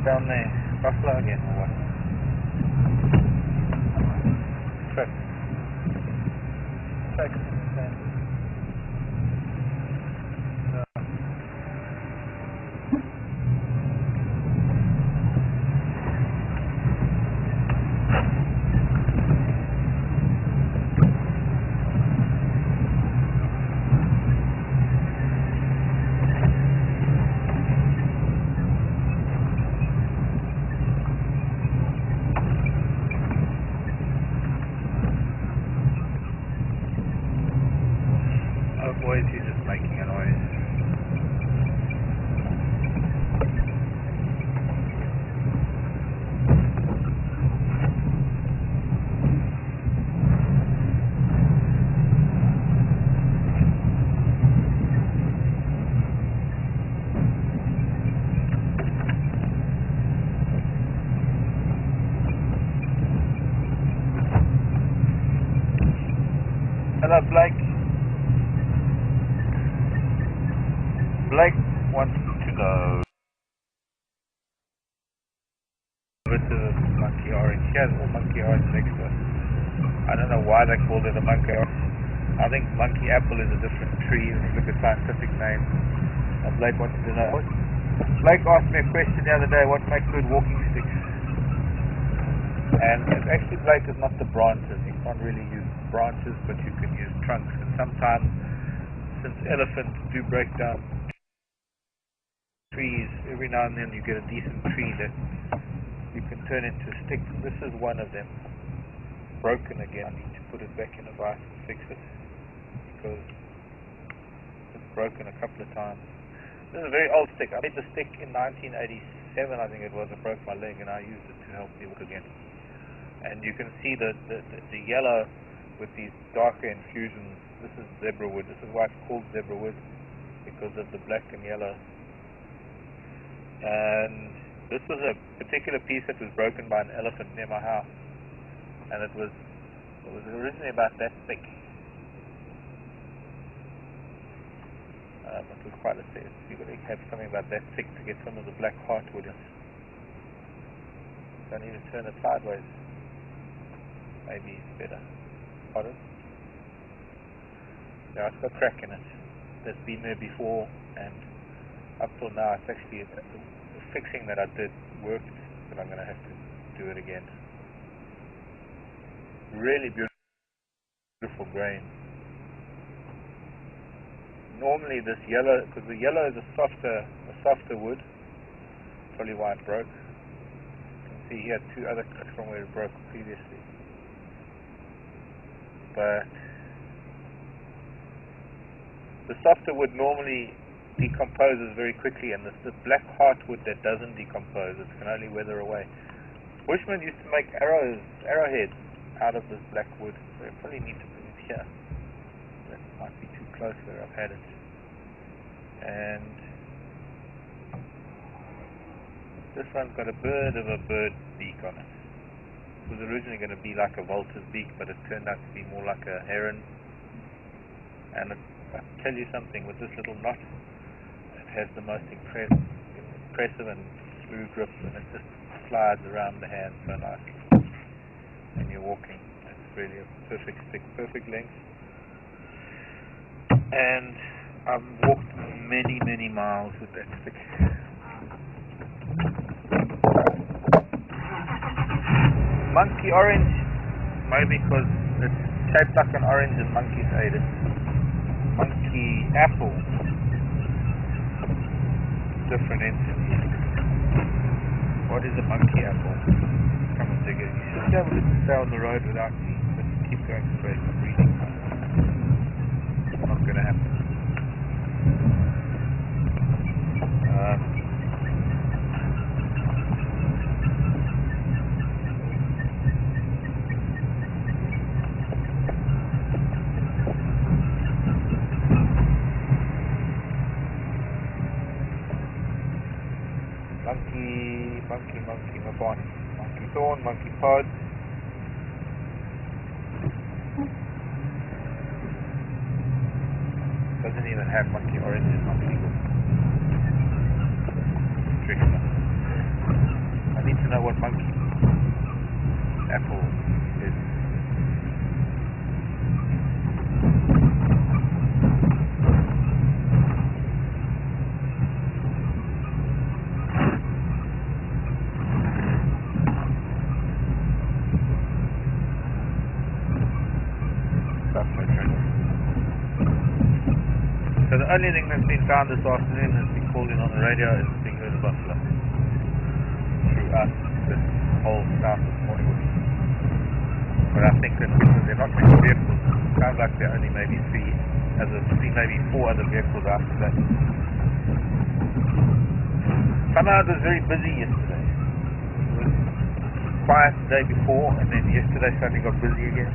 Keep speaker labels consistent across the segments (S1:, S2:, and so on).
S1: down there? Buffalo again or what? Trip. Tracks in the sand. Boys, he's just making a noise. Hello, Blake. Blake wants to know over to the monkey orange. He has all monkey orange next to us. I don't know why they called it a monkey orange. I think monkey apple is a different tree. It's like a scientific name. Blake wants to know. Blake asked me a question the other day, what makes good walking sticks? And it's actually, Blake, is not the branches. You can't really use branches, but you can use trunks. And sometimes, since elephants do break down trees, every now and then you get a decent tree that you can turn into a stick. This is one of them. Broken again. I need to put it back in a vice and fix it because it's broken a couple of times. This is a very old stick. I made the stick in 1987, I think it was. I broke my leg and I used it to help me walk again. And you can see the yellow with these darker infusions. This is zebra wood. This is why it's called zebra wood, because of the black and yellow. And this was a particular piece that was broken by an elephant near my house, and it was originally about that thick. It was quite a thick. You've got to have something about that thick to get some of the black heartwood in it. Don't need to turn it sideways. Maybe better. Pardon? Yeah, it's got a crack in it. That's been there before, and up till now, it's actually the fixing that I did worked, but I'm going to have to do it again. Really beautiful grain. Normally, this yellow, because the yellow is a softer wood, probably why it broke. You can see he had two other cracks from where it broke previously. But the softer wood normally decomposes very quickly, and it's the black heartwood that doesn't decompose. It can only weather away. Bushmen used to make arrowheads out of this black wood. So I probably need to put it here. That might be too close where I've had it. And this one's got a bit of a bird beak on it. It was originally going to be like a vulture's beak, but it turned out to be more like a heron. And I'll tell you something, with this little knot, it has the most impressive and smooth grip, and it just slides around the hand so nicely. And you're walking. It's really a perfect stick, perfect length. And I've walked many, many miles with that stick. Monkey orange, maybe because it's shaped like an orange and monkeys ate it. Monkey apple, different entity. What is a monkey apple? Come and dig it. You should be able to stay on the road without me, but keep going straight. I'm reading. It's not going to happen. Monkey, my bond. Monkey thorn, monkey pod. Doesn't even have monkey orange, it's not legal. Tricky. know what monkey apple is. So the only thing that's been found this afternoon that's been called in on the radio is the big herd of buffalo throughout this whole south of Thornybush. But I think that because they're not many vehicles, it sounds like there are only maybe three, as of three, maybe four other vehicles after that. Somehow it was very busy yesterday. It was quiet the day before, and then yesterday suddenly got busy again.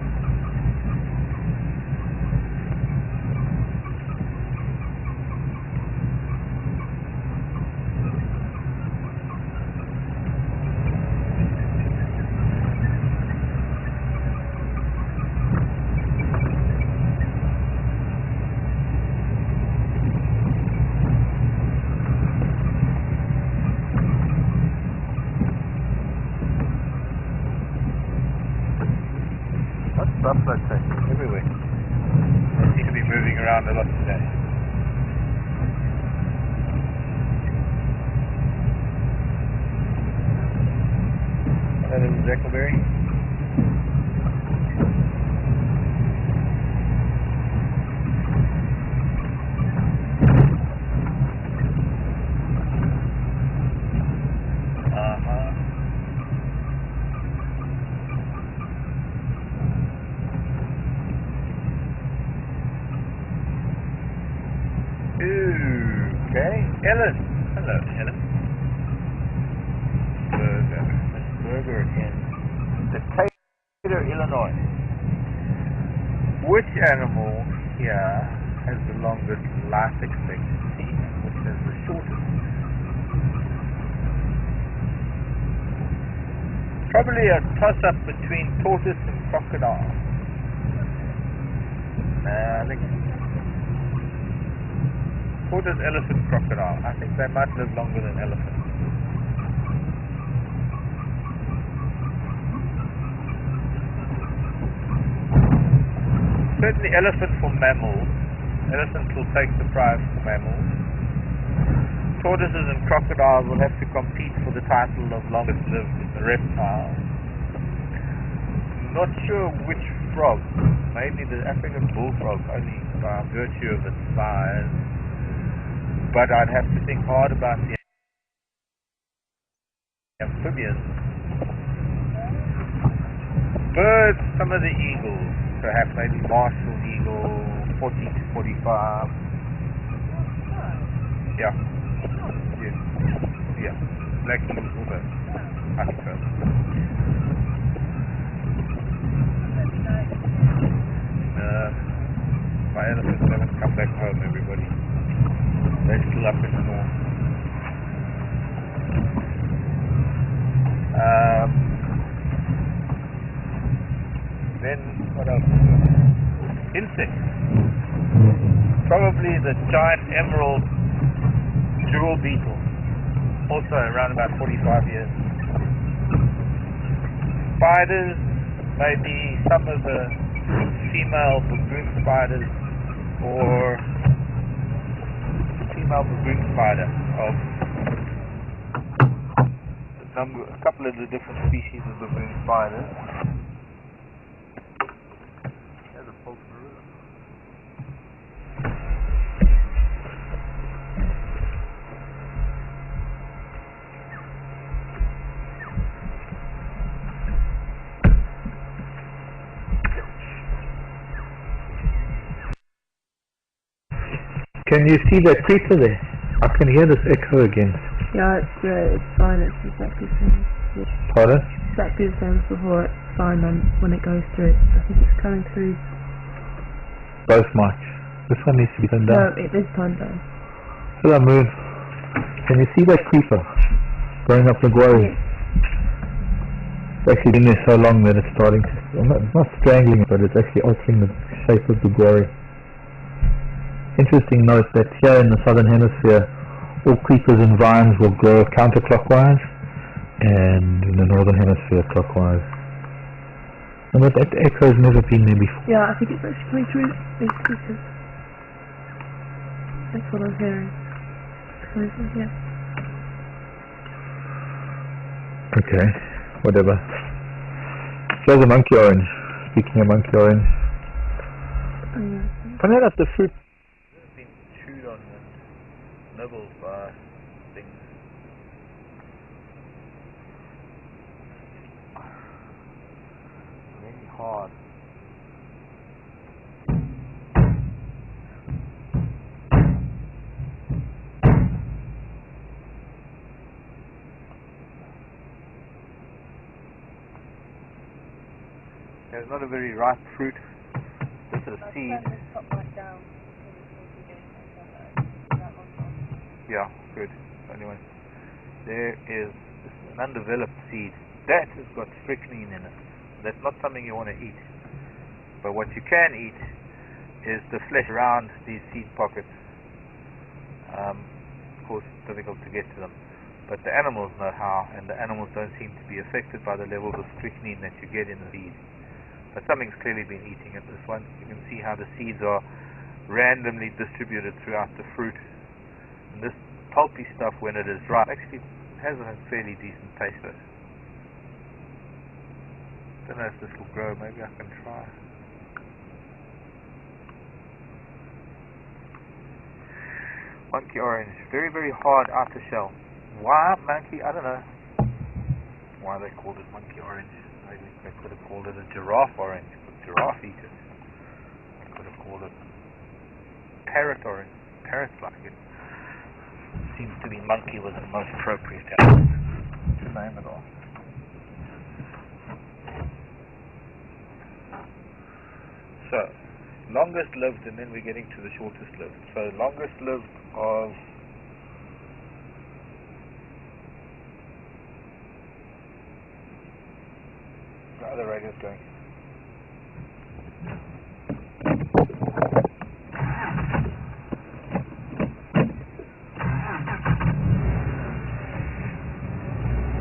S1: Buffalo tracks everywhere. They seem to be moving around a lot today. Hello, little Jackleberry. Okay, Ellen. Hello, Ellen. Burger. Miss Burger in Decatur, Illinois. Which animal here has the longest life expectancy and which has the shortest? Probably a toss-up between tortoise and crocodile. I think tortoise, elephant, crocodile. I think they might live longer than elephants. Certainly elephant for mammals. Elephants will take the prize for mammals. Tortoises and crocodiles will have to compete for the title of longest lived in the reptile. Not sure which frog. Maybe the African bullfrog, only by virtue of its size. But I'd have to think hard about the amphibians. Birds, some of the eagles, perhaps maybe martial eagle, 40 to 45. Yeah. Yeah. Black eagles also. I think so. My elephants haven't come back home, everybody. They're still up in the north. Then, what else? Insects. Probably the giant emerald jewel beetle. Also around about 45 years. Spiders, maybe some of the female baboon spiders or female baboon spider of a couple of the different species of baboon spiders. There's a pulse marula. Can you see that creeper there? I can hear this echo again.
S2: Yeah, it's fine. It's exactly the same. Yeah.
S1: Pardon?
S2: Exactly the same as before. It's fine when it goes through. I think it's coming through.
S1: Both mics. This one needs to be turned down.
S2: No, it is turned down.
S1: Hello, Moon. Can you see that creeper going up the quarry?
S2: Yeah.
S1: It's actually been there so long that it's starting to... It's not strangling it, but it's actually altering the shape of the quarry. Interesting note that here in the southern hemisphere all creepers and vines will grow counterclockwise,
S3: and in the northern hemisphere clockwise. And that echo's never been there before.
S2: Yeah, I think it's actually coming through these speakers. That's what I'm hearing. It's coming from here.
S3: Okay, whatever. Here's a monkey orange. Speaking of monkey orange. Funny enough, the fruit
S1: has been chewed on and nibbled by things. Really hard. It's not a very ripe fruit. This is a seed. Yeah, good. Anyway, there is an undeveloped seed. That has got strychnine in it. That's not something you want to eat. But what you can eat is the flesh around these seed pockets. Of course, it's difficult to get to them. But the animals know how, and the animals don't seem to be affected by the levels of strychnine that you get in the seed. But something's clearly been eating at this one. You can see how the seeds are randomly distributed throughout the fruit. And this pulpy stuff, when it is ripe, actually has a fairly decent taste to it. Don't know if this will grow. Maybe I can try. Monkey orange. Very, very hard outer shell. Why monkey? I don't know why they called it monkey orange. Maybe they could have called it a giraffe orange, but giraffe eat it. They could have called it parrot orange. Parrots like it. Seems to be monkey was the most appropriate to name it all. So, longest lived, and then we're getting to the shortest lived. So, longest lived of the other radio's going.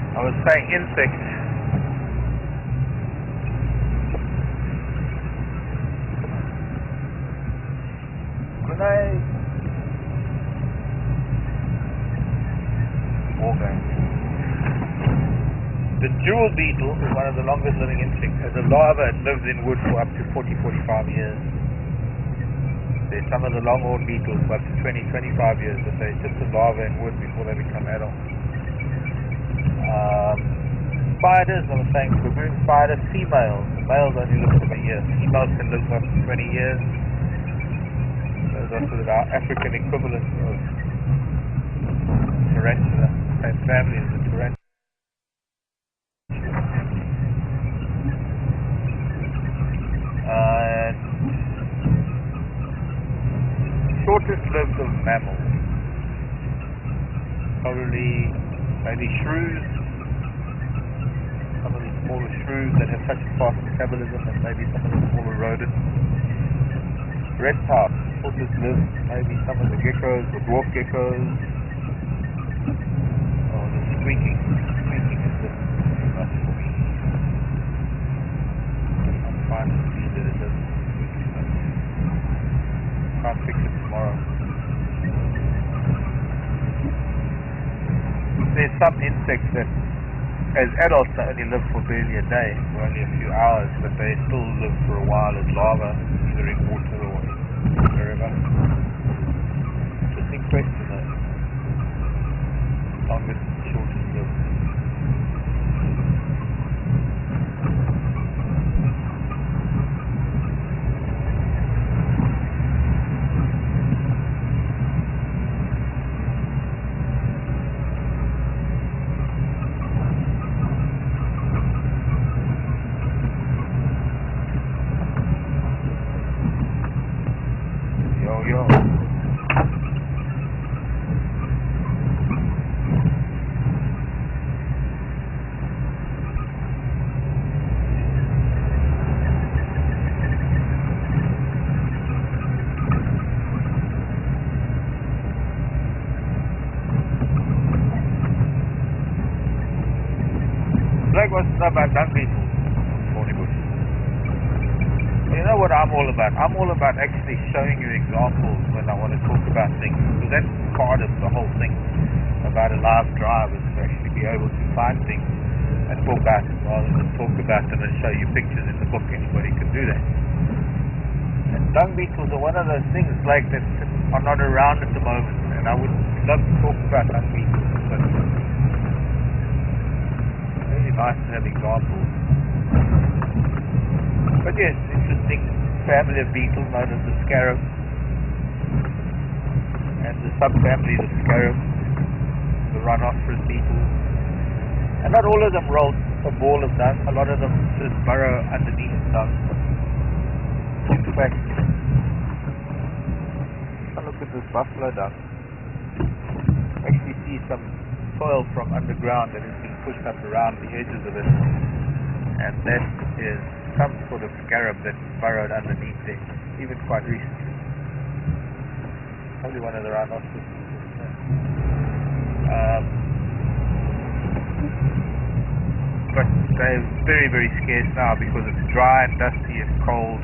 S1: I was saying insects. Grenade. War game. The jewel beetle is one of the longest living insects. As a larva, it lives in wood for up to 40-45 years. There's some of the longhorn beetles for up to 20-25 years, but they're just a larva in wood before they become adults. Spiders, I was saying, baboon spiders, females. The males only live for a year. Females can live for up to 20 years. Those are sort of our African equivalent of tarantula. Same family as the tarantula. Shortest lived of mammals. Probably maybe shrews. Some of the smaller shrews that have such a fast metabolism, and maybe some of the smaller rodents. Reptiles, shortest lived, maybe some of the geckos, the dwarf geckos. Oh, the squeaking is just too much for me. I'm trying to see that it doesn't squeak too much. Can't fix it tomorrow. There's some insects that as adults they only live for barely a day, for only a few hours, but they still live for a while as larvae, either in water or wherever. Interesting question though. Longest and shortest lived. about dung beetles, Thornybush. You know what I'm all about? I'm all about actually showing you examples when I want to talk about things. Because that's part of the whole thing about a live drive, is to actually be able to find things and talk about them rather than talk about them and show you pictures in the book. Anybody can do that. And dung beetles are one of those things like that are not around at the moment, and I would love to talk about dung beetles. But it's really nice to have examples. But yes, interesting family of beetles known as the scarabs, and the subfamily of scarabs, the rhinoceros beetles. And not all of them roll a ball of dung. A lot of them just burrow underneath dung. In fact, look at this buffalo dung. Actually see some soil from underground that has been pushed up around the edges of it, and that is some sort of scarab that burrowed underneath there, even quite recently. Probably one of the rhinoceros. But they're very, very scarce now because it's dry and dusty and cold.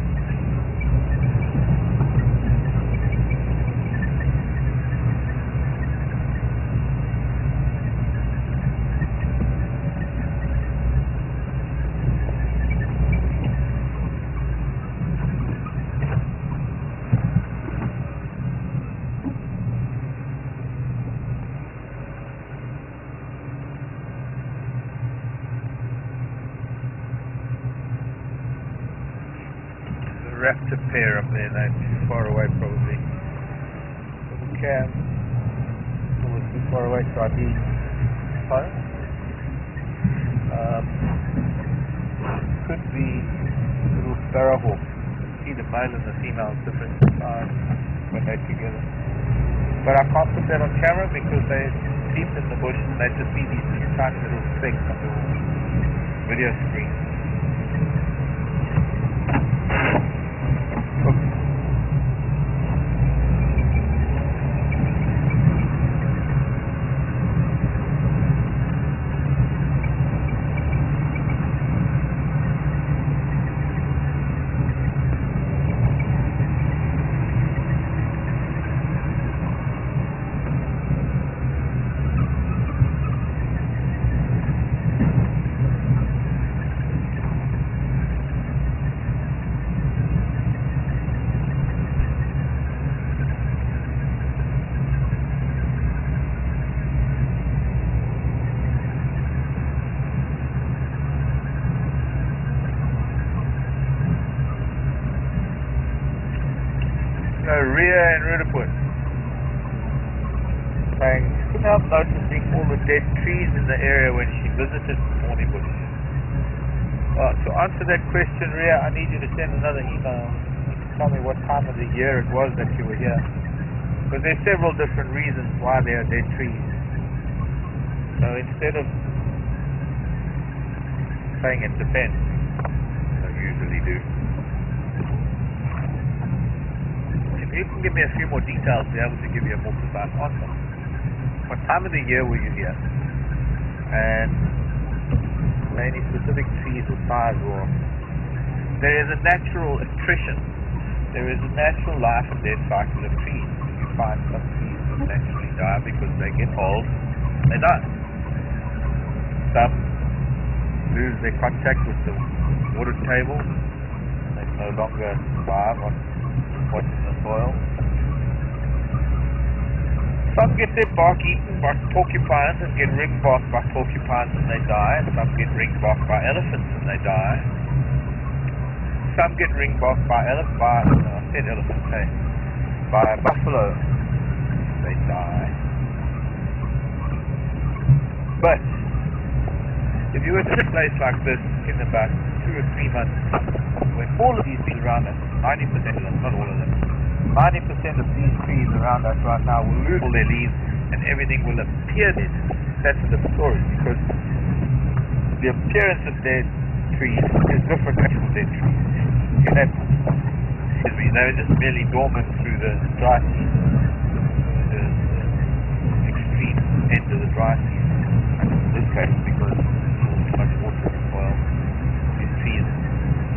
S1: Raptor pair up there, they're too far away probably. So the cam was too far away, so I need phone. Could be little sparrowhawk. See the male and the female different size when they're together. But I can't put that on camera because they're deep in the bush and they just see these tiny little specks on the video screen. Rhea and Rudaput saying she couldn't help noticing all the dead trees in the area when she visited Thornybush. To answer that question, Rhea, I need you to send another email to tell me what time of the year it was that you were here, because there's several different reasons why there are dead trees. So instead of saying it depends, I usually do. You can give me a few more details to be able to give you a more precise answer. What time of the year were you here? And any specific trees or size, or there is a natural attrition. There is a natural life and death cycle of trees. You find some trees that naturally die because they get old, they die. Some lose their contact with the water table, they no longer survive on what's in the soil. Some get their bark eaten by porcupines and get ring barked by porcupines and they die, and some get ring barked by elephants and they die. Some get ring barked by by buffalo, they die. But if you were in a place like this in about 2 or 3 months, when all of these things around us, 90% of them, not all of them, 90% of these trees around us right now will lose all their leaves and everything will appear dead. That's the story, because the appearance of dead trees is different from actual dead trees. They were just merely dormant through the dry season, the extreme end of the dry season. And in this case, because there's too much water in the soil.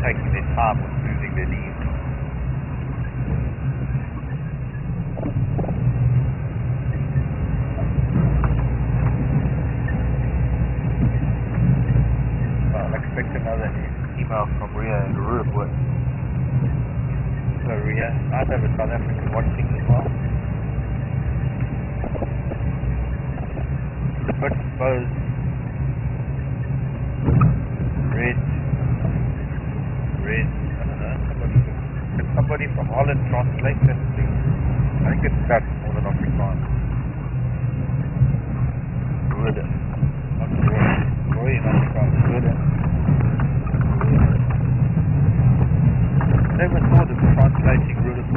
S1: taking their time with moving their leaves. I'll expect another email from Ria in Uruguay. So Ria, I have a South African watching as well. The bit exposed. Red. I don't know. Somebody from Holland translate that, please. I think it's Dutch more than Afrikaans. Rode. Not Roy. Roy in Afrikaans. Rode. I never thought of translating Rode.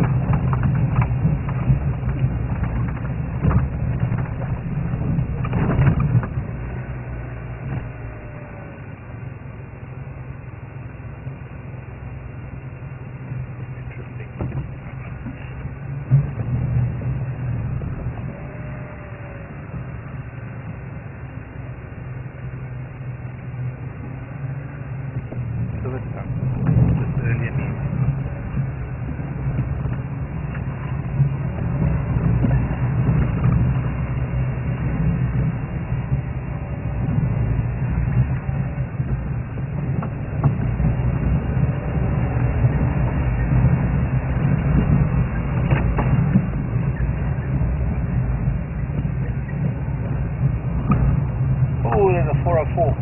S1: Oh, there's a 404.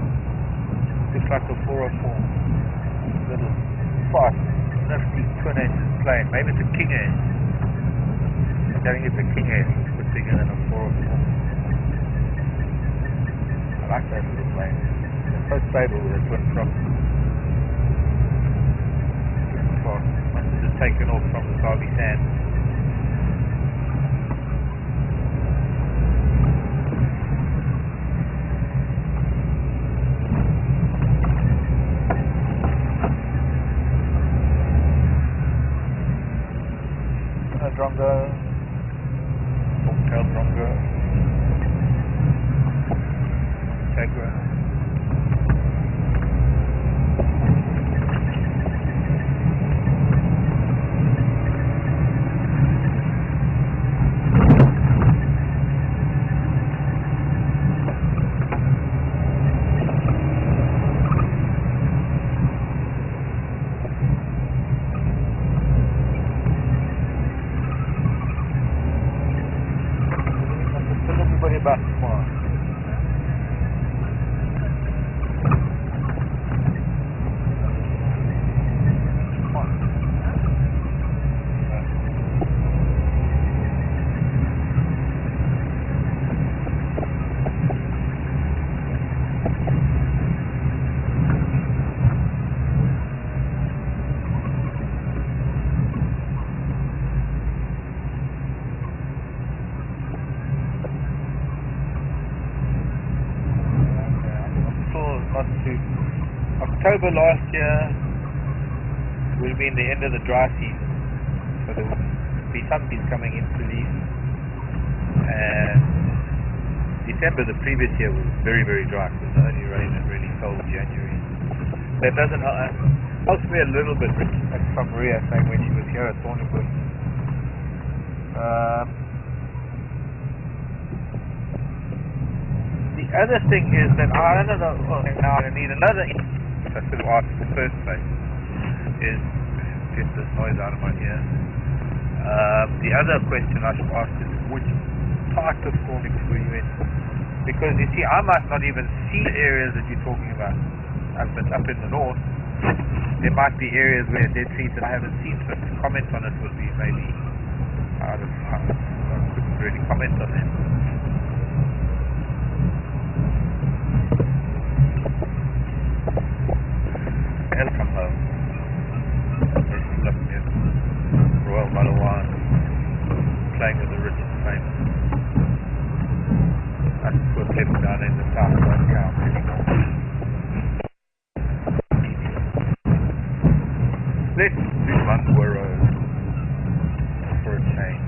S1: Looks like a 404. Little spot. Nifty twin engine plane. Maybe it's a king edge. I think it's a king edge. It's a bit bigger than a 404. I like that little plane. It's so stable with a twin prop. Must have just taken off from the Derby sand. Drongo, Forktail Drongo, Tegra. About tomorrow. October last year will be in the end of the dry season, so there will be some bees coming into leaf. And December the previous year was very, very dry because the only rain that really fell in January. That doesn't helps me a little bit. That's from Maria saying when she was here at Thornybush. The other thing is that I don't know. Well, now I need another. I should have asked in the first place is get this noise out of my ear. The other question I should ask is which part of Thornybush were you in? Because you see, I might not even see the areas that you're talking about. But up in the north, there might be areas where dead trees that I haven't seen, so to comment on it would be maybe I couldn't really comment on them. I'll come home. There's look at Royal Malawan playing with the rich and famous. That's what lives down in the south don't count anymore. Let's do Mangwa Road for a change.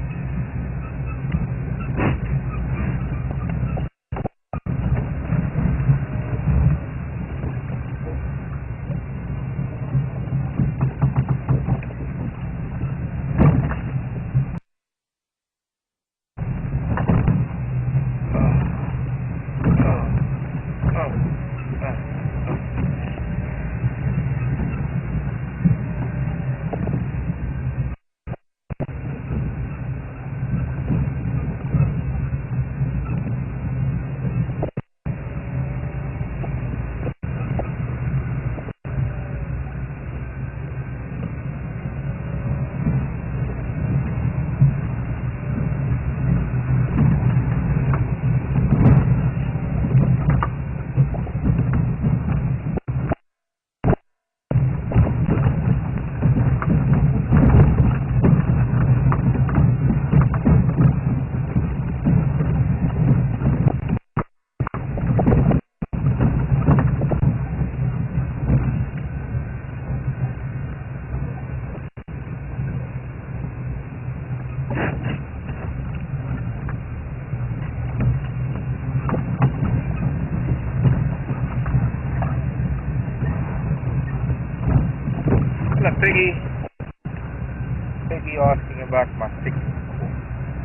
S1: Becky asking about my stick.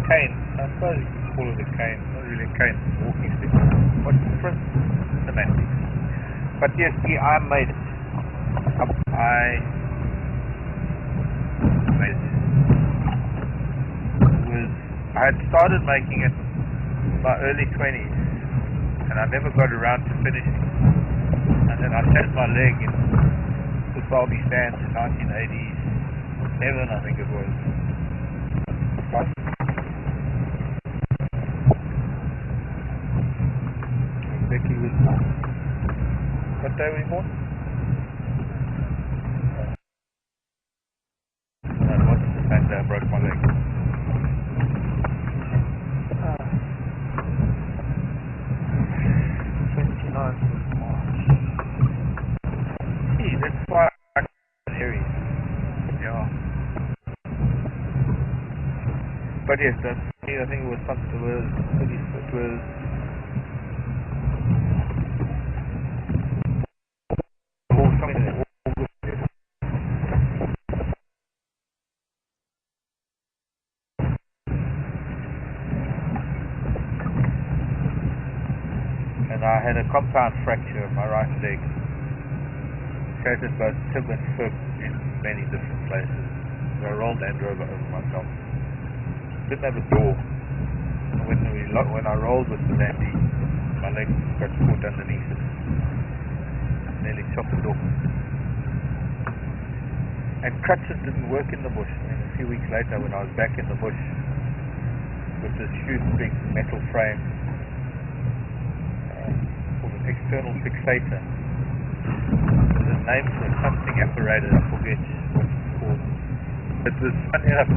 S1: Cane. I suppose you can call it a cane. Not really a cane. Walking stick. What's the difference? Semantics. But yes, I made it. I made it. I had started making it in my early 20s, and I never got around to finishing. And then I set my leg in the Salby Sands in 1987, I think it was. Becky was born. What day were you born? No, it wasn't the same day I broke my leg. 29th of March. Gee, that's why I can't hear you. Yeah. But yes, I think it was something, it was something in August. And I had a compound fracture of my right leg. Shattered both tib and fib in many different places. So I rolled and drove over myself. Didn't have a door. When I rolled with the Landy, my leg got caught underneath it. Nearly chopped it off. And crutches didn't work in the bush. And a few weeks later, when I was back in the bush with this huge big metal frame called an external fixator. There's a name for something apparatus, I forget what it's called. It was funny enough.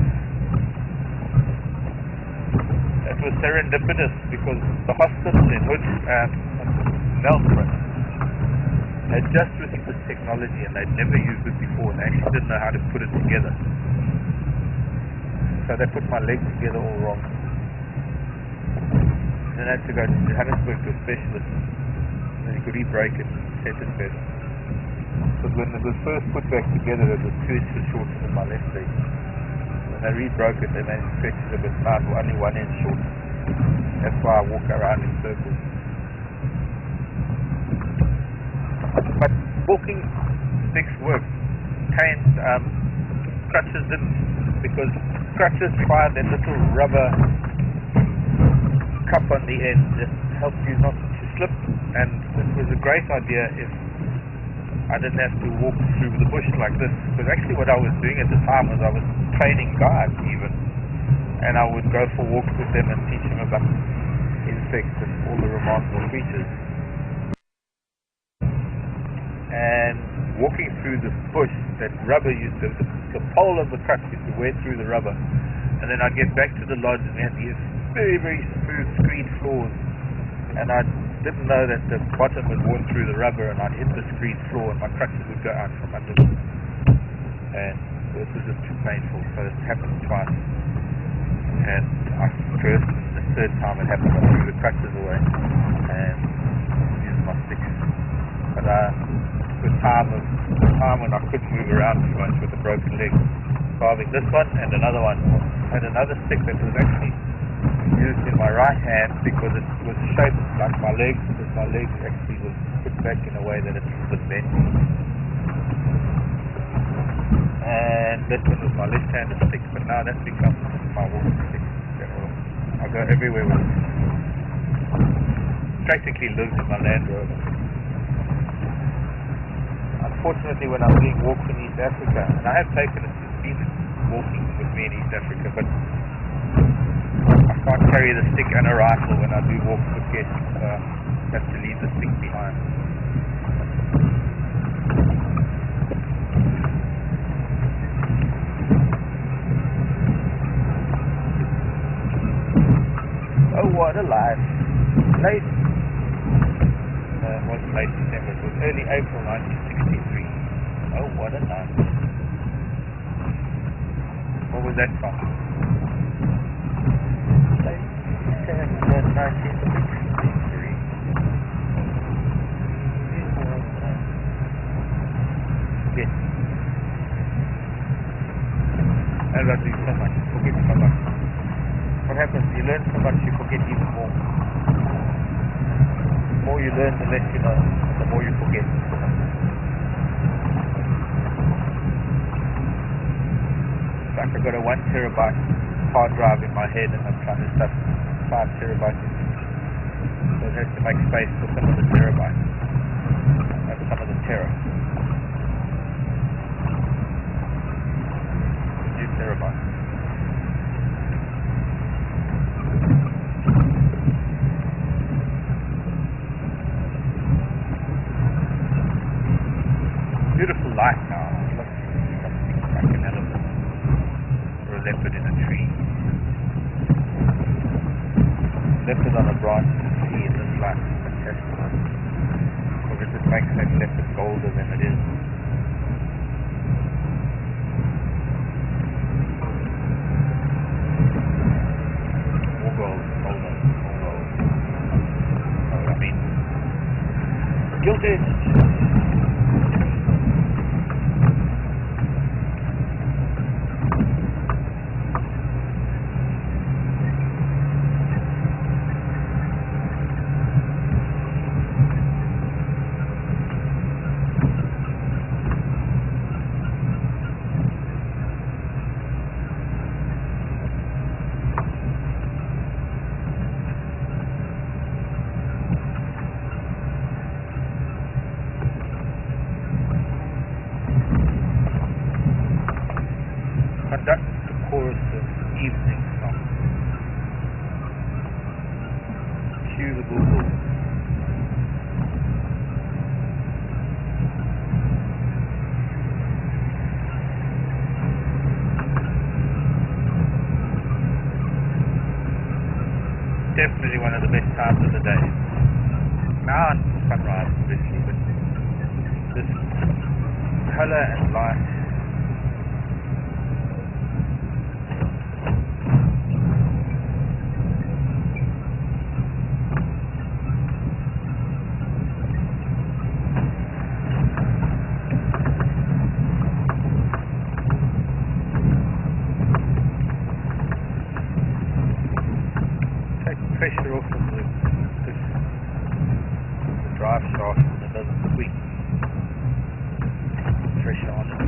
S1: It was serendipitous because the hospital in Hood and Nelspruit had just received this technology and they'd never used it before and they actually didn't know how to put it together. So they put my leg together all wrong. Then I had to go to Johannesburg to a specialist and then he could re-break it and set it better. But when it was first put back together it was 2 inches shorter than my left leg. When they re-broke it they managed to stretch it a bit now it's only 1 inch short. That's why I walk around in circles. But walking sticks work. Canes, crutches didn't, because crutches require that little rubber cup on the end that helps you not to slip, and it was a great idea if I didn't have to walk through the bush like this, because actually what I was doing at the time was I was training guides even, and I would go for walks with them and teach them about insects and all the remarkable creatures. And walking through the bush, that rubber used to, the pole of the crutch used to wear through the rubber, and then I'd get back to the lodge and we had these very, very smooth screed floors, and I didn't know that the bottom was worn through the rubber, and I'd hit the screed floor and my crutches would go out from under them, and this was just too painful. So it happened twice, and I cursed, and the third time it happened I threw the crutches away and used my sticks. But the time when I couldn't move around too much with a broken leg, so having this one and another one, I had another stick that was actually used in my right hand because it was shaped like my legs, because my legs actually was put back in a way that it was bent. And this one was my left-handed stick, but now that's become my walking stick in general. I go everywhere with it. Practically lives in my Land Rover. Unfortunately, when I'm doing walks in East Africa, and I have taken it, it's been walking with me in East Africa, but I can't carry the stick and a rifle when I do walks with guests, so I have to leave the stick behind. Oh, what a life. Late, it wasn't late December, it was early April 1963. Oh, what a night. What was that from? Late December 1963. Yes. as I do so much, forget so much. What happens? You learn so much, you forget even more. The more you learn, the less you know, the more you forget. Like I've got a 1 terabyte hard drive in my head and I'm trying to stuff 5 terabytes in. So it has to make space for some of the terabytes. That's some of the terror. 2 terabytes. Beautiful light now. Look, something like an elephant or a leopard in a tree. Leopard on a branch in a tree in this light. Fantastic. Because it just makes that leopard bolder than it is. More gold, bolder, more gold. Oh, I mean, guilty. Conduct the chorus of evening song. Cue the bulbul. Definitely one of the best times of the day. Now until sunrise, obviously, but this colour and light. Pressure off of the drive shaft and it doesn't squeak. Pressure on it.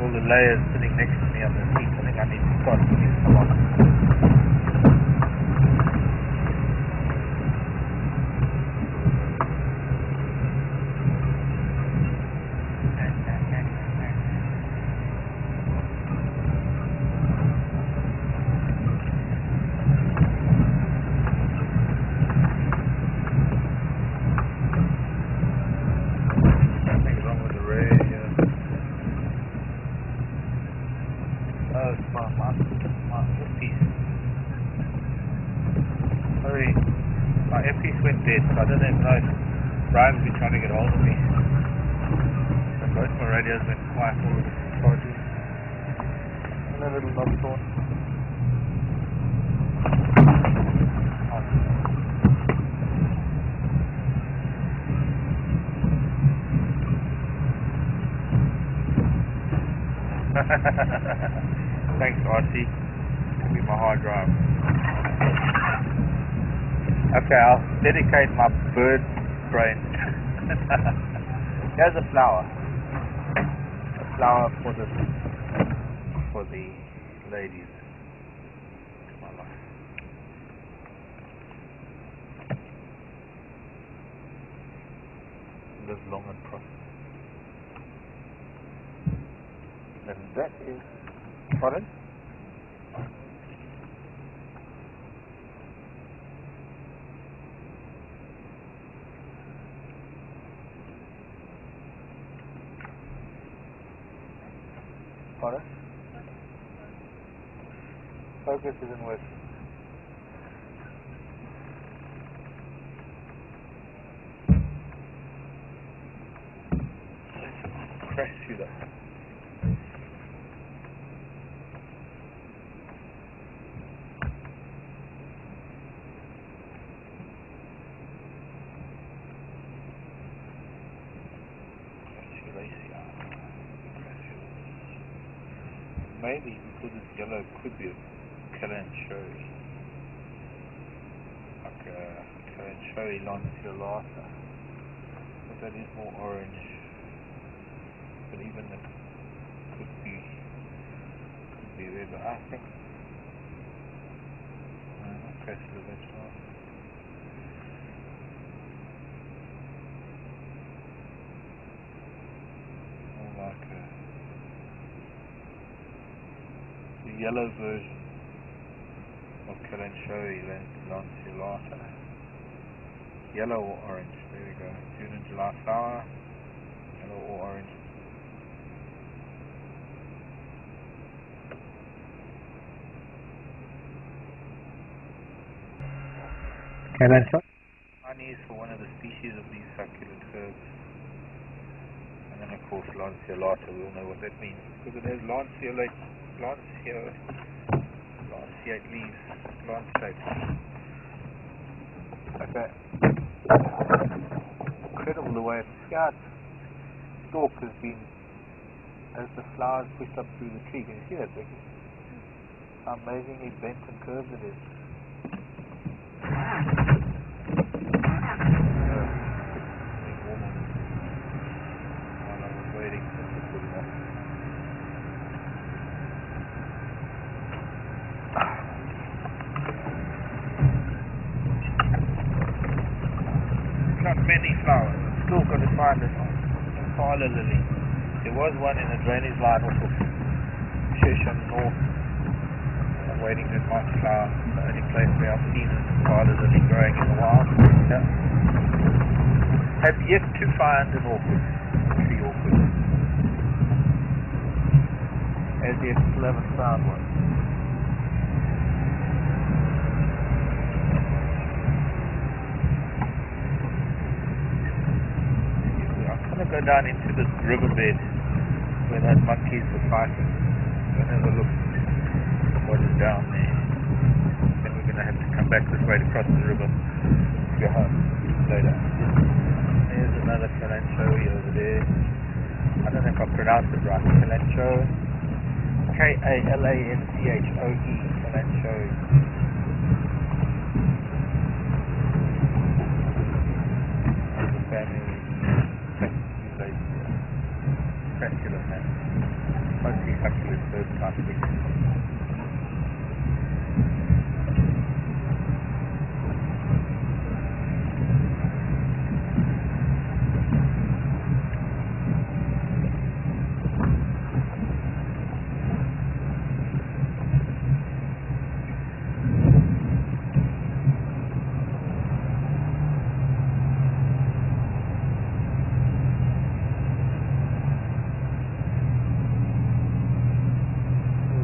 S1: All the layers sitting next to me on the seat. I think I need to start putting some on. Something's wrong with the radio. Oh, it's my earpiece. Sorry, my earpiece went dead, so I don't even know if Brian's been trying to get hold of me. But both my radios went quiet all of the charges. And a little knob torn. Thanks, RC. Could be my hard drive. Okay, I'll dedicate my bird brain. Here's a flower. A flower for the ladies. My life. live long and prosper. And that is, pardon? Pardon? Focus isn't working. Let's crash through that. Maybe because it's yellow, it could be a Kalanchoe. Like a Kalanchoe lanceolata. But that is more orange. But even that could be there. But I think Cressida, that's right. More like the yellow version of Kalanchoe lanceolata. Yellow or orange, there we go. June and July flower, yellow or orange. Kalanchoe? Honey is for one of the species of these succulent herbs. And then of course lanceolata, we all know what that means. Because it has lanceolate leaves, lance-shaped. Like that. Incredible the way its stalk has been, as the flowers pushed up through the tree. Can you see that, Becky? How amazingly bent and curved it is. While I was waiting for it to put it off. Not many flowers. I'm still going to find this Impala lily. There was one in the drainage line off of Cheshire North. I'm waiting that might flower. The only place where I've seen an Impala lily growing in the wild. Yeah. Have yet to find an orchid. Tree orchid. As yet still haven't found one. Go down into this riverbed where those monkeys were fighting. Go and have a look at what is down there. Then we're going to have to come back this way to cross the river to go home later. There's another Kalanchoe over there. I don't know if I pronounced it right. Kalanchoe. Kalanchoe. Kalanchoe. There's a family. Succulent man. Mostly succulent bird type thing.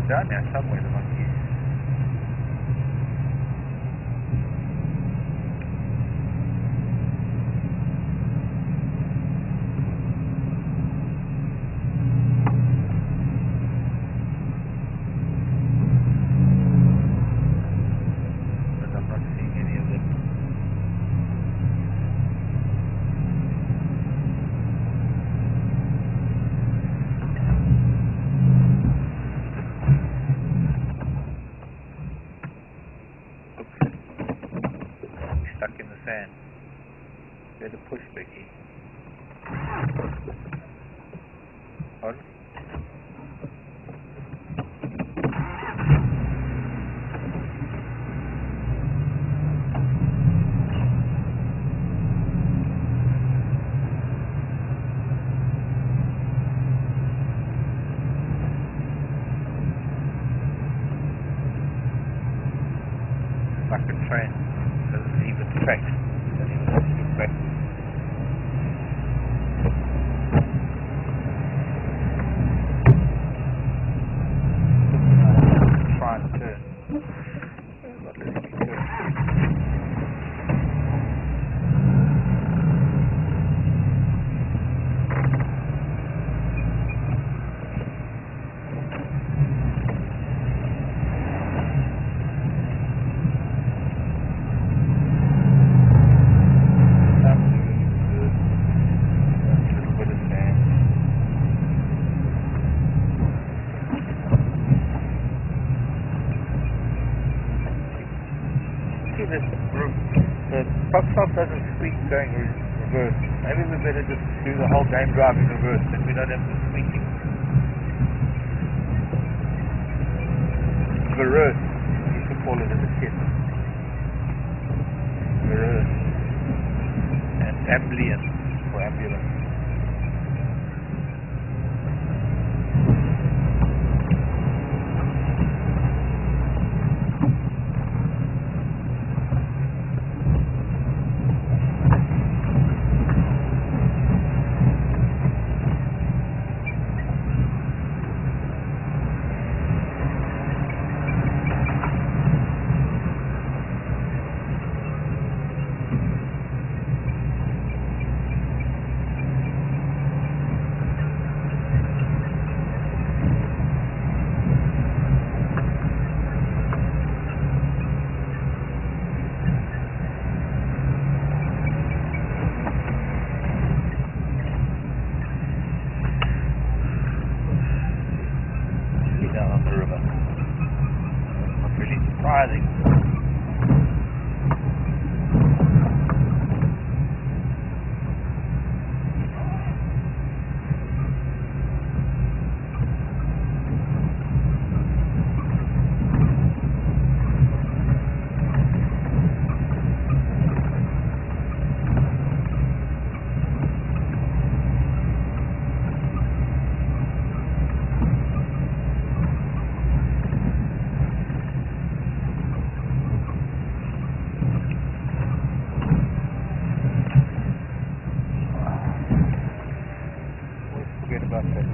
S1: Down there somewhere, the monkeys. But I'm not seeing any of them. Stuck in the sand. Better push, Becky. Pardon? doesn't squeak going reverse. Maybe we better just do the whole game drive in reverse, then we don't have the squeaking. Reverse, I used to call it as a kid. Reverse. And ambulance for ambulance. Down on the river. Not really surprising. Forget about that.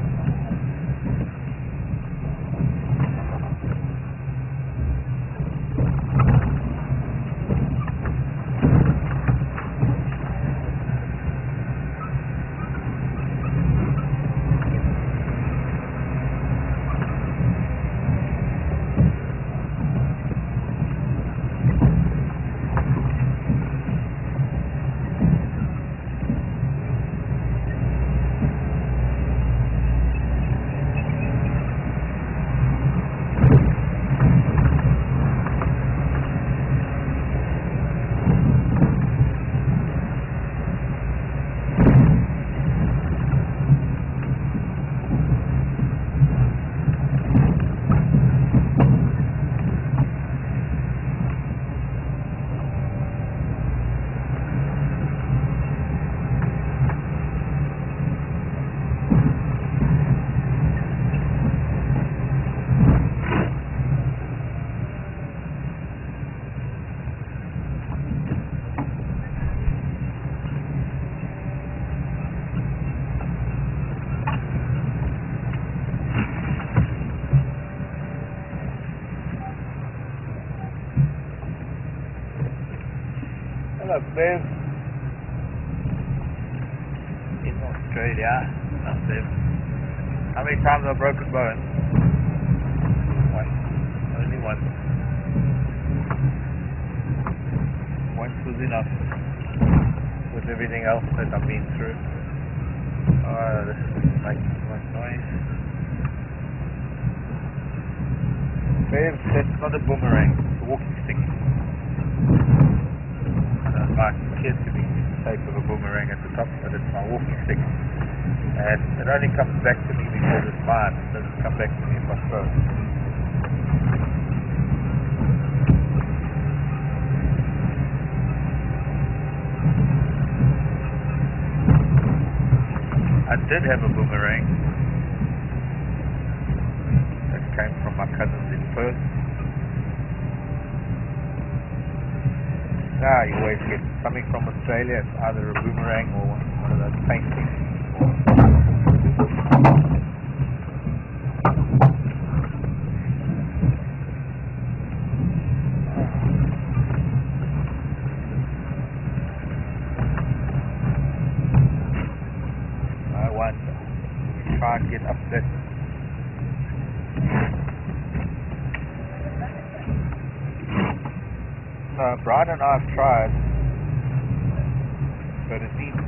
S1: Hello, Bev. In Australia. Not Bev. How many times have I broken bones? Once. Only once. Once was enough. With everything else that I've been through. Oh, this is making too much noise. Bev, that's not a boomerang. It's a walking stick. My kid to be the shape of a boomerang at the top, but it's my walking stick. And it only comes back to me because it's mine. It doesn't come back to me if I throw it. I did have a boomerang that came from my cousins in Perth. Now you always get something from Australia. It's either a boomerang or one of those paintings. I wonder. We try and get up that. Brian and I have tried, but it seems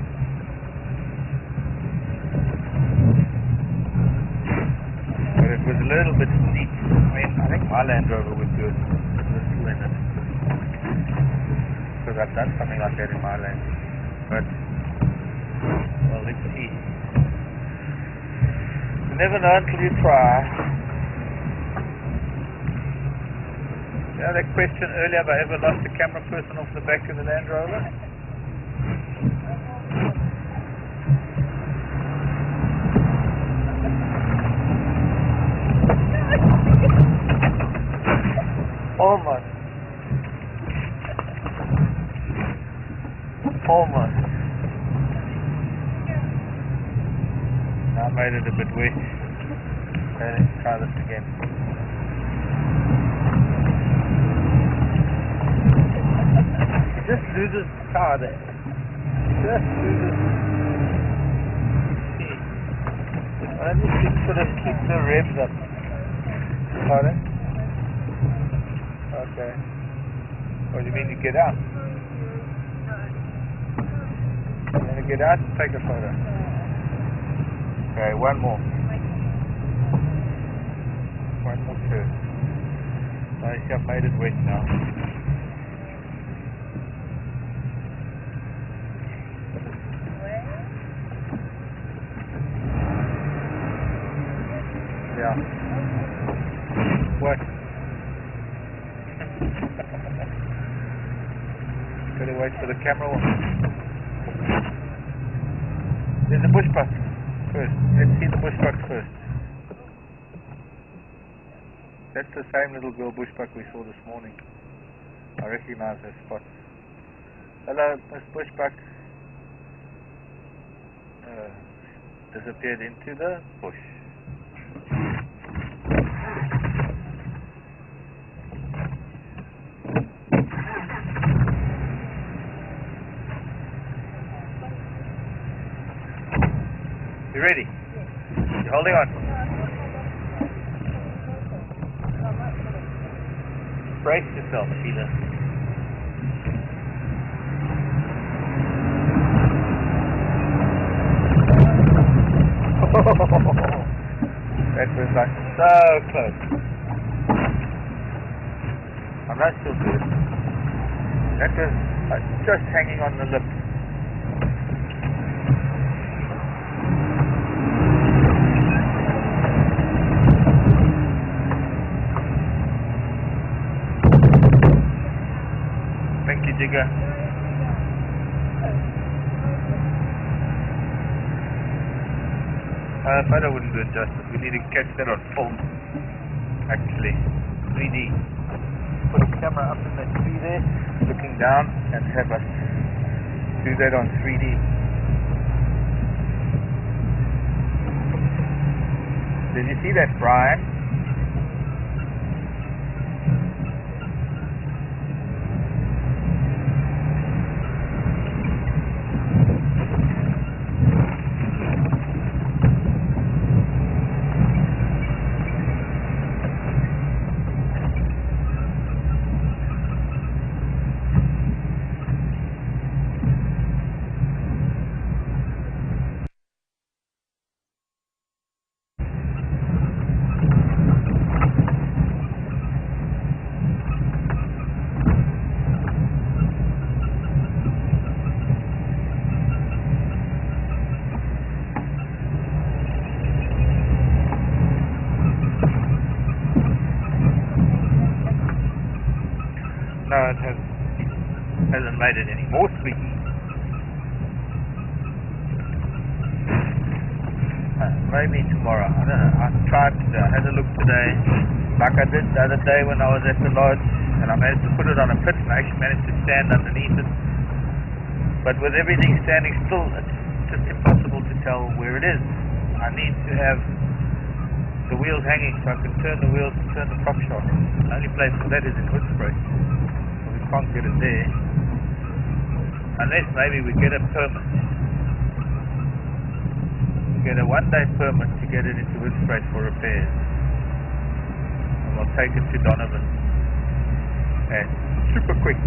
S1: was a little bit steep. I mean, I think my Land Rover was good. It was in it. So because I've done something like that in my land. But, well, let's see. You never know until you try. You know that question earlier, have I ever lost a camera person off the back of the Land Rover? Almost. Almost. I made it a bit wet. Okay, let's try this again. Just loses power there. Just loses. See. I need to sort of keep the revs up. Pardon? Okay. What do you mean you get out? You want to get out and take a photo? Okay, one more. One more turn. I think I've made it wet now. Yeah. What? Gotta wait for the camera one. There's a bush buck first. Let's see the bush buck first. That's the same little girl bush buck we saw this morning. I recognize her spot. Hello, Miss Bushbuck. Disappeared into the bush. You ready? You're holding on. Brace yourself, Sheila. That was like so close. I'm not still good. That was just hanging on the lip. Thank you, Digger. Photo wouldn't do it justice. We need to catch that on film. Actually, 3D. Put a camera up in that tree there, looking down, and have us do that on 3D. Did you see that, Brian? No, it hasn't made it any more squeaky. Maybe tomorrow. I don't know. I tried today. I had a look today, like I did the other day when I was at the lodge, and I managed to put it on a pit, and I actually managed to stand underneath it. But with everything standing still, it's just impossible to tell where it is. I need to have the wheels hanging so I can turn the wheels and turn the prop shaft. The only place for that is in Hoodspray. Can't get it there unless maybe we get a permit. Get a 1-day permit to get it into Hoodspray for repairs, and we'll take it to Donovan and super quick.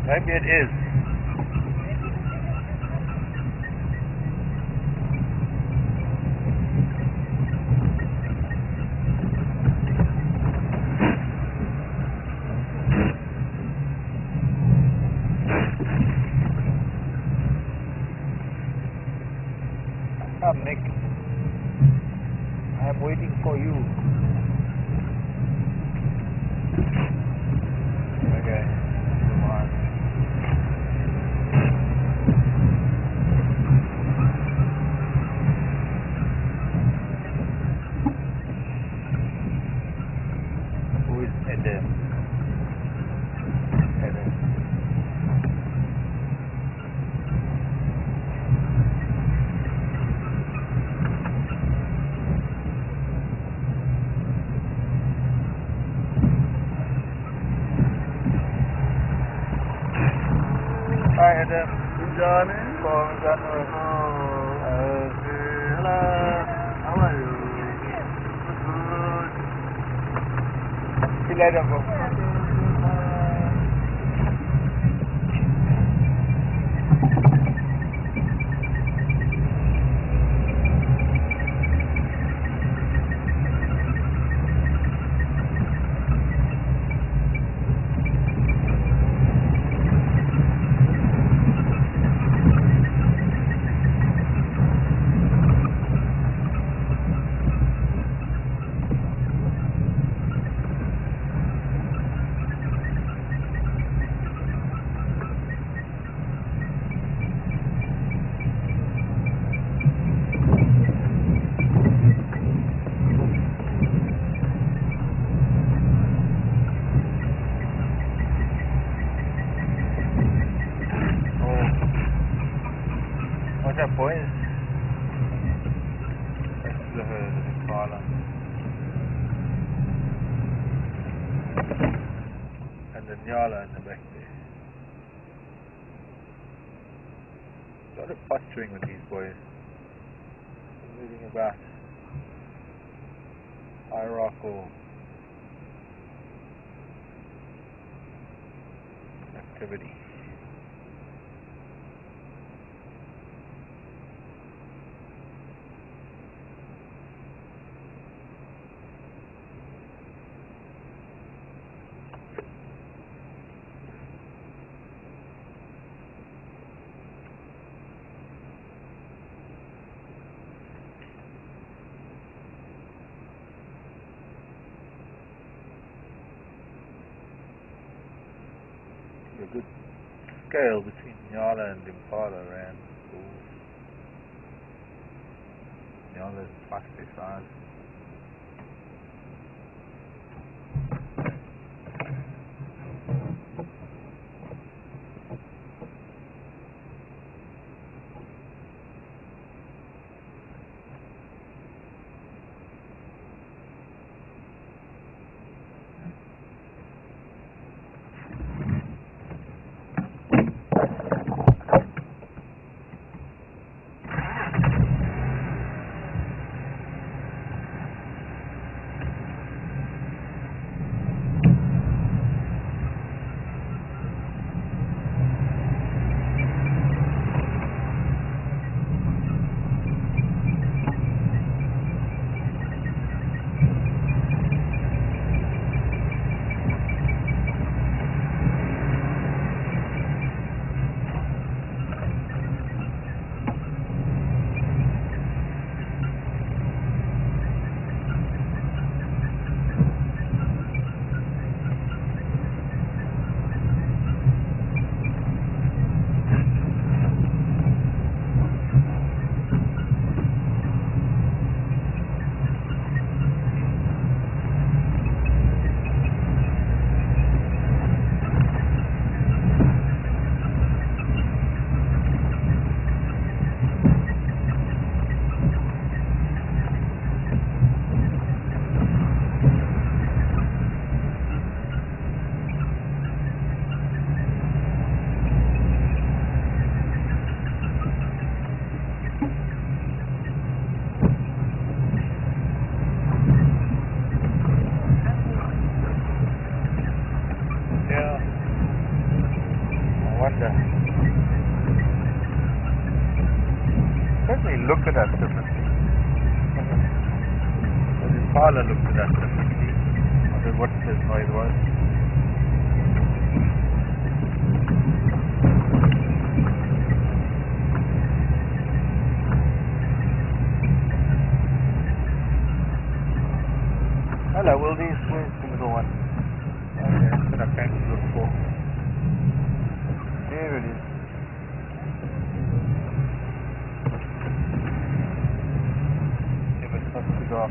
S1: Maybe it is. Come, Nick. I'm waiting for you. Okay. Come on. Who is Adam? Adam. Hi Adam.
S4: Johnny?
S1: Hello.
S4: Hello. How are you? Good.
S1: See you later, bro. What's up, boys? That's the Impala. And the Nyala in the back there. A lot of posturing with these boys. Moving about. Hierarchical activity. A good scale between Nyala and Impala ran. Nyala's twice their size. that differently. I don't know what this noise was. Hello, Wildies. Where's the little one? Okay, that's what I came to look for. There it is. Never stops to go.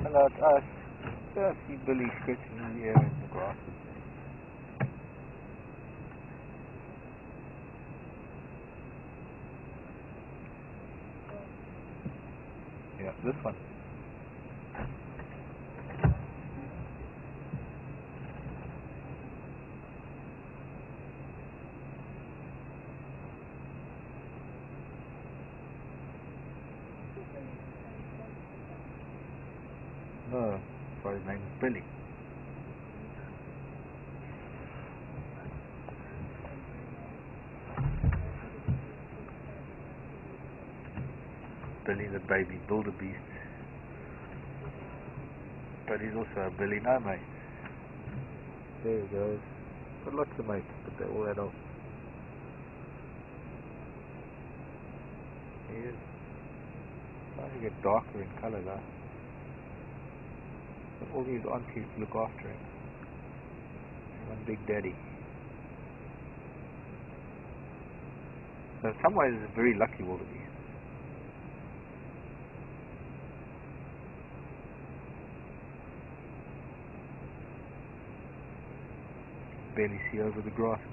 S1: Hello, I see Billy scratching his ear in the grass. Yeah, this one. No, so his name is Billy. Billy the baby wildebeest. But he's also a Billy no mate. There he goes. Got lots of mates, but they're all adults. He is starting to get darker in colour though. But all these aunties look after him. One big daddy. So in some ways it's a very lucky wildebeest. Barely see over the grasses.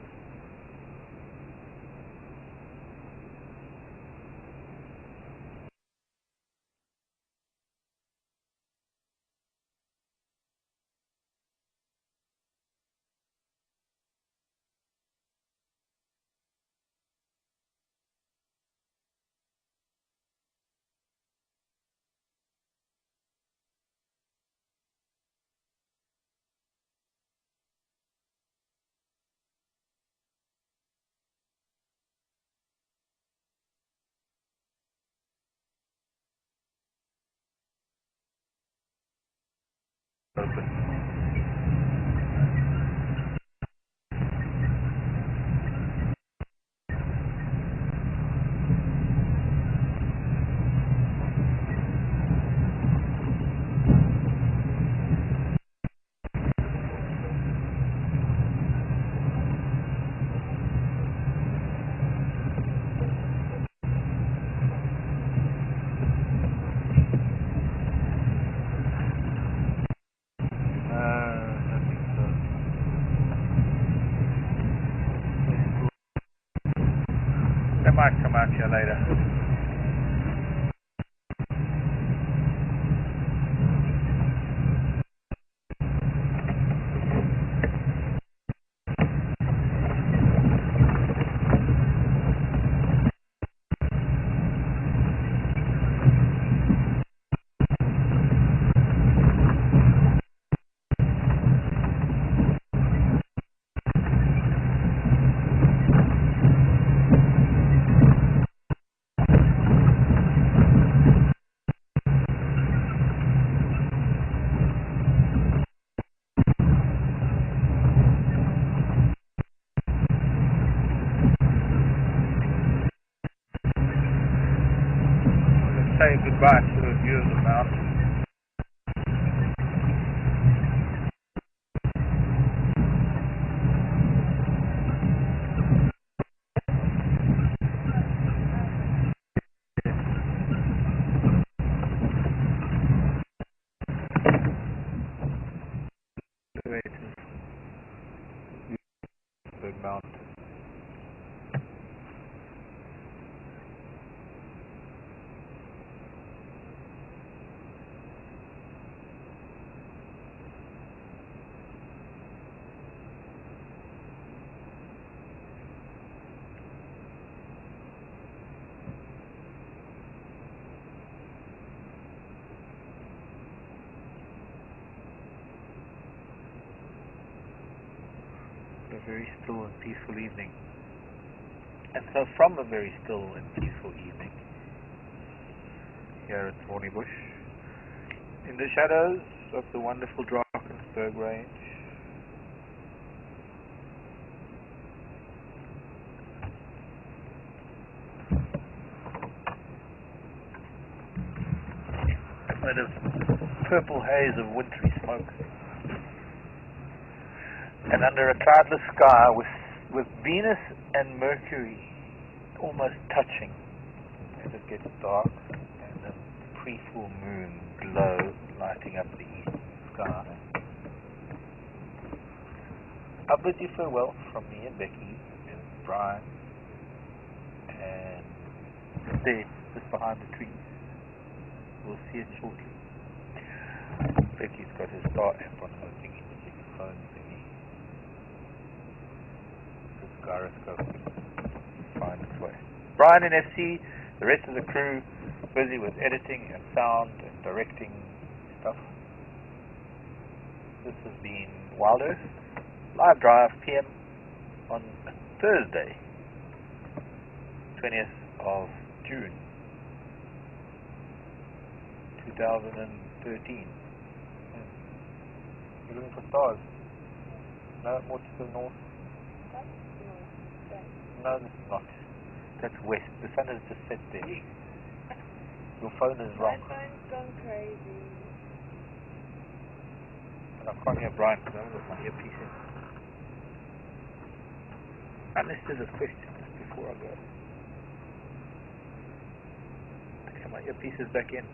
S1: Open. I think so. They might come out here later. Say goodbye to a view of the mountain. Big mountain. A very still and peaceful evening. And so from a very still and peaceful evening here at Thornybush, In the shadows of the wonderful Drakensberg range, amid a purple haze of wintry smoke, and under a cloudless sky with Venus and Mercury almost touching as it gets dark, and the pre-full moon glow lighting up the eastern sky. I bid you farewell from me and Becky and Brian, and there, just behind the trees. We'll see it shortly. Becky's got her star app on her thingy, the phone thingy. This gyroscope find its way. Brian and FC, the rest of the crew, busy with editing and sound and directing stuff. This has been Wild Earth, live drive PM on Thursday, 20th of June, 2013. You're looking for stars? No, more to the north? No, this is not. That's west. The sun has just set there. Your phone is wrong.
S5: My phone's gone crazy.
S1: And I can't hear Brian because I haven't got my earpiece in. Unless there's a question just before I go. Okay, my earpiece is back in.